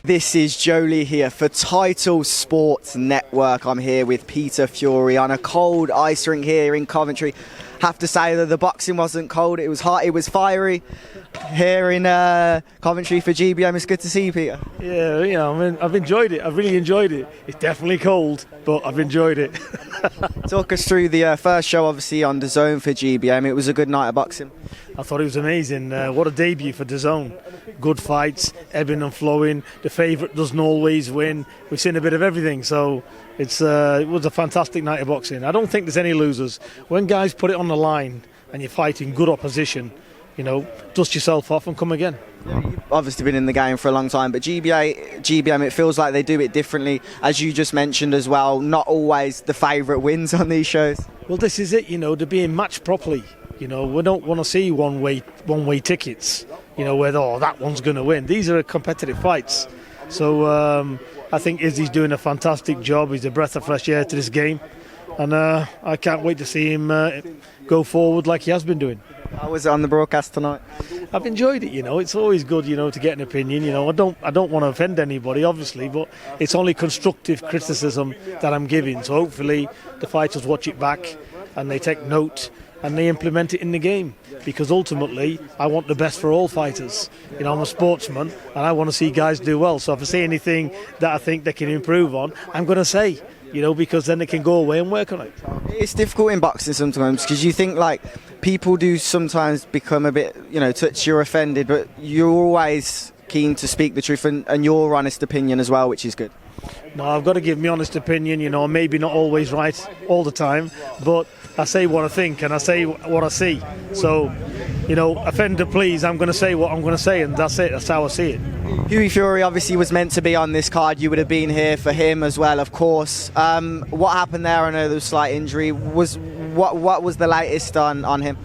This is Jolie here for Title Sports Network. I'm here with Peter Fury on a cold ice rink here in Coventry. Have to say that the boxing wasn't cold, it was hot, it was fiery here in Coventry for GBM. It's good to see you, Peter. Yeah, I mean, I've enjoyed it. I've really enjoyed it. It's definitely cold, but I've enjoyed it. Talk us through the first show, obviously, on DAZN for GBM. It was a good night of boxing. I thought it was amazing. What a debut for DAZN. Good fights, ebbing and flowing. The favourite doesn't always win. We've seen a bit of everything, so it was a fantastic night of boxing. I don't think there's any losers. When guys put it on the line and you're fighting good opposition, you know, dust yourself off and come again. You've obviously been in the game for a long time, but GBM, it feels like they do it differently, as you just mentioned as well. Not always the favourite wins on these shows. Well, this is it, you know, they're being matched properly. You know, we don't want to see one-way tickets, you know, where, that one's going to win. These are competitive fights. So I think Izzy's doing a fantastic job. He's a breath of fresh air to this game. And I can't wait to see him go forward like he has been doing. How was it on the broadcast tonight? I've enjoyed it, you know. It's always good, you know, to get an opinion. You know, I don't want to offend anybody, obviously, but it's only constructive criticism that I'm giving. So hopefully the fighters watch it back and they take note and they implement it in the game. Because ultimately, I want the best for all fighters. You know, I'm a sportsman and I want to see guys do well. So if I see anything that I think they can improve on, I'm going to say, you know, because then they can go away and work on it. It's difficult in boxing sometimes because you think, like, people do sometimes become a bit, you know, touchy or offended, but you're always keen to speak the truth and your honest opinion as well, which is good. No, I've got to give my honest opinion, you know, maybe not always right all the time, but I say what I think and I say what I see. So, you know, offend or please, I'm going to say what I'm going to say, and that's it. That's how I see it. Hughie Fury obviously was meant to be on this card. You would have been here for him as well, of course. What happened there? I know there was a slight injury. What was the latest on him?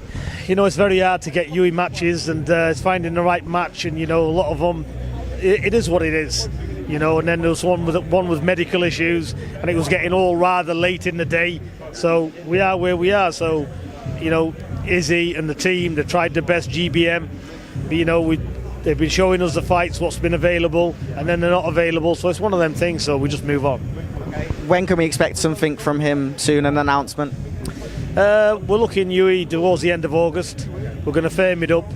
You know, it's very hard to get Hughie matches, and it's finding the right match, and, you know, a lot of them, it is what it is. You know, and then there was one with medical issues, and it was getting all rather late in the day. So we are where we are. So, you know, Izzy and the team, they tried their best GBM. But, you know, they've been showing us the fights, what's been available, and then they're not available. So it's one of them things, so we just move on. Okay. When can we expect something from him soon, an announcement? We're looking Hughie towards the end of August. We're going to firm it up.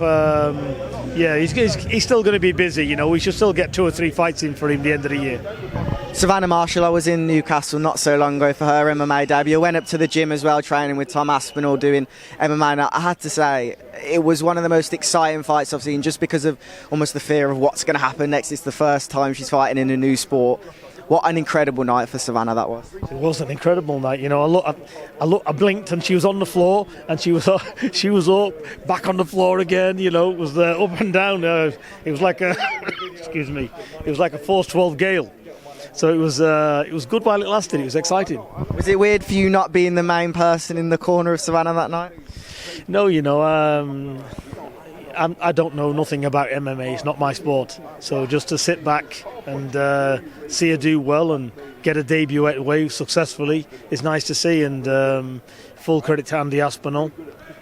He's still going to be busy, you know. We should still get 2 or 3 fights in for him the end of the year. Savannah Marshall, I was in Newcastle not so long ago for her MMA debut. I went up to the gym as well, training with Tom Aspinall, doing MMA. And I had to say, it was one of the most exciting fights I've seen, just because of almost the fear of what's going to happen next. It's the first time she's fighting in a new sport. What an incredible night for Savannah that was. It was an incredible night, you know. I blinked and she was on the floor, and she was up, back on the floor again. You know, it was up and down. It was like a excuse me, it was like a force 12 gale. So it was good while it lasted. It was exciting. Was it weird for you not being the main person in the corner of Savannah that night? No, you know, I don't know nothing about MMA. It's not my sport. So just to sit back and see her do well and get a debut away successfully is nice to see. And full credit to Andy Aspinall,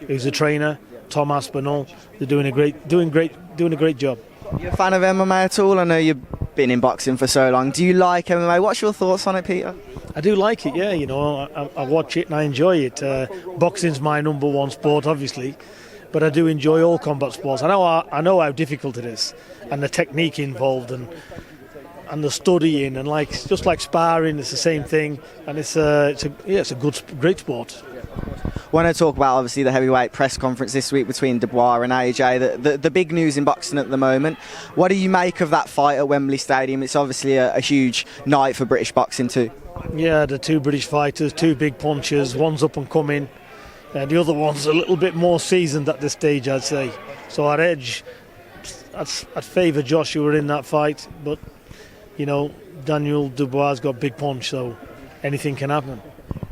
who's a trainer, Tom Aspinall. They're doing a great job. Are you a fan of MMA at all? I know you've been in boxing for so long. Do you like MMA? What's your thoughts on it, Peter? I do like it, yeah. You know, I watch it and I enjoy it. Boxing's my number one sport, obviously, but I do enjoy all combat sports. I know how difficult it is, and the technique involved, and the studying, and just like sparring, it's the same thing, and it's a great sport. I want to talk about, obviously, the heavyweight press conference this week between Dubois and AJ, the big news in boxing at the moment. What do you make of that fight at Wembley Stadium? It's obviously a huge night for British boxing too. Yeah, the 2 British fighters, 2 big punchers, one's up and coming, and the other one's a little bit more seasoned at this stage, I'd say. So I'd favour Joshua in that fight, but, you know, Daniel Dubois has got a big punch, so anything can happen.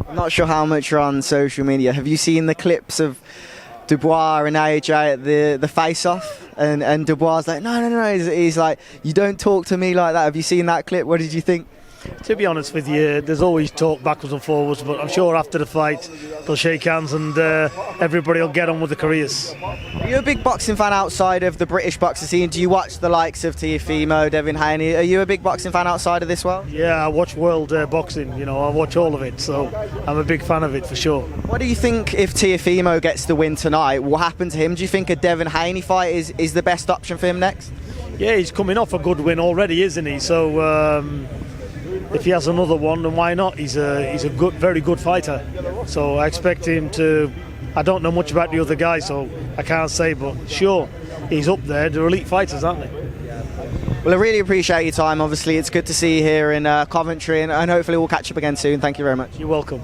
I'm not sure how much you're on social media. Have you seen the clips of Dubois and AJ at the face-off? And Dubois like, no. He's like, you don't talk to me like that. Have you seen that clip? What did you think? To be honest with you, there's always talk backwards and forwards, but I'm sure after the fight they'll shake hands and everybody will get on with their careers. Are you a big boxing fan outside of the British boxing scene? Do you watch the likes of Teofimo, Devin Haney? Are you a big boxing fan outside of this world? Yeah, I watch world boxing, I watch all of it, so I'm a big fan of it for sure. What do you think if Teofimo gets the win tonight? What happened to him? Do you think a Devin Haney fight is the best option for him next? Yeah, he's coming off a good win already, isn't he? So if he has another one, then why not? He's a good, very good fighter. So I expect him to. I don't know much about the other guy, so I can't say, but sure, he's up there. They're elite fighters, aren't they? Well, I really appreciate your time. Obviously, it's good to see you here in Coventry, and hopefully we'll catch up again soon. Thank you very much. You're welcome.